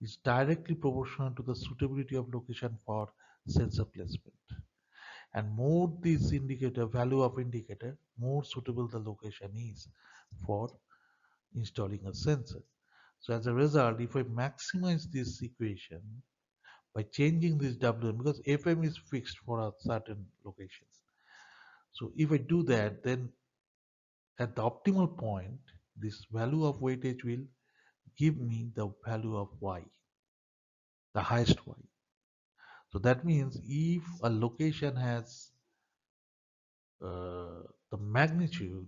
is directly proportional to the suitability of location for sensor placement. And more this indicator, value of indicator, more suitable the location is for installing a sensor. So as a result, if I maximize this equation by changing this WM, because FM is fixed for a certain location. So if I do that, then at the optimal point, this value of weightage will give me the value of Y, the highest Y. So that means if a location has the magnitude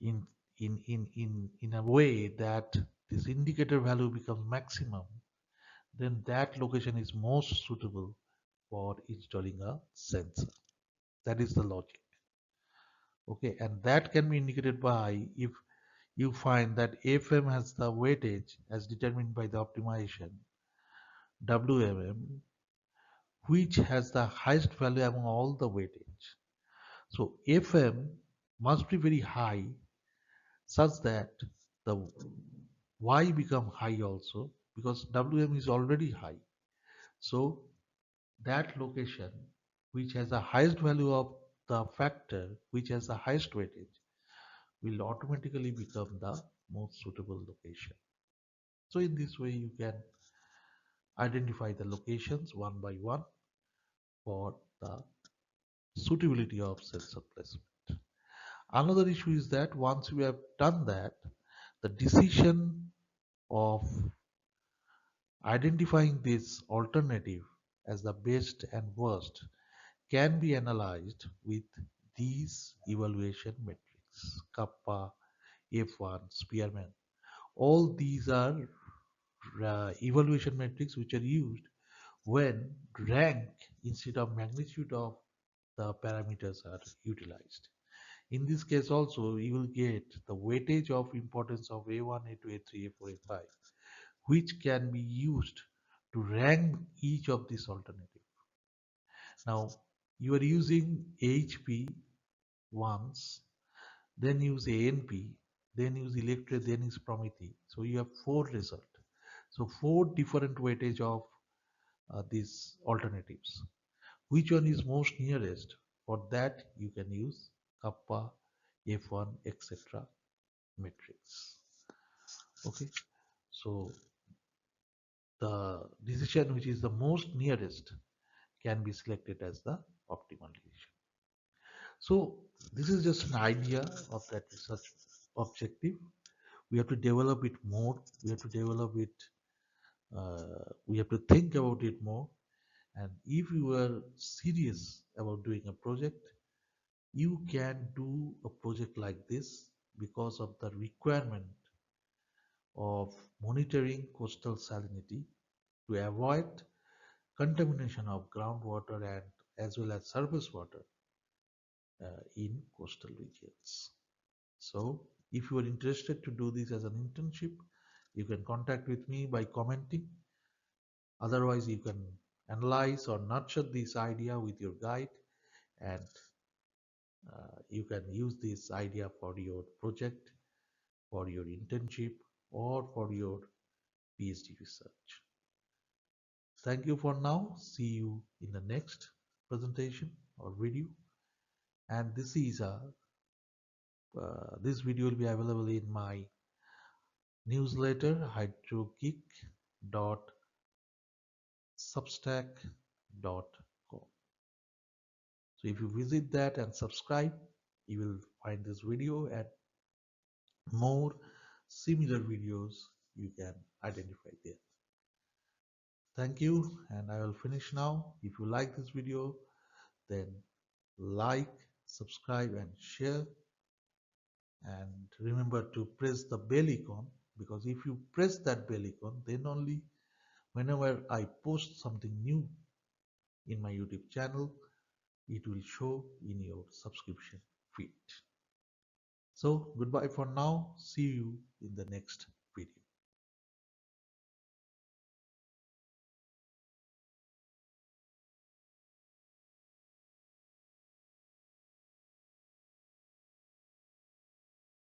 in in a way that this indicator value becomes maximum, then that location is most suitable for installing a sensor. That is the logic. Okay, and that can be indicated by if you find that FM has the weightage as determined by the optimization WMM, which has the highest value among all the weightage. So FM must be very high such that the Y become high also, because WM is already high. So that location which has the highest value of the factor which has the highest weightage will automatically become the most suitable location. So in this way you can identify the locations one by one for the suitability of sensor placement. Another issue is that once we have done that, the decision of identifying this alternative as the best and worst can be analyzed with these evaluation metrics: kappa, F1, Spearman. All these are evaluation metrics which are used when rank instead of magnitude of the parameters are utilized. In this case also, you will get the weightage of importance of A1, A2, A3, A4, A5, which can be used to rank each of these alternatives. Now, you are using HP once, then use ANP, then use Electra, then use Promethe. So you have four results. So four different weightage of these alternatives. Which one is most nearest? For that, you can use kappa, F1, etc. metrics. Okay, so the decision which is the most nearest can be selected as the optimal decision. So this is just an idea of that research objective. We have to develop it more. We have to develop it. We have to think about it more. And if you are serious about doing a project, you can do a project like this because of the requirement of monitoring coastal salinity to avoid contamination of groundwater and as well as surface water in coastal regions. So if you are interested to do this as an internship, you can contact with me by commenting. Otherwise, you can analyze or nurture this idea with your guide, and you can use this idea for your project, for your internship, or for your PhD research. Thank you for now. See you in the next presentation or video. And this video will be available in my newsletter hydrogeek.substack.com. So if you visit that and subscribe, you will find this video and more similar videos you can identify there. Thank you, and I will finish now. If you like this video, then like, subscribe and share, and remember to press the bell icon, because if you press that bell icon, then only whenever I post something new in my YouTube channel, it will show in your subscription feed. So goodbye for now. See you in the next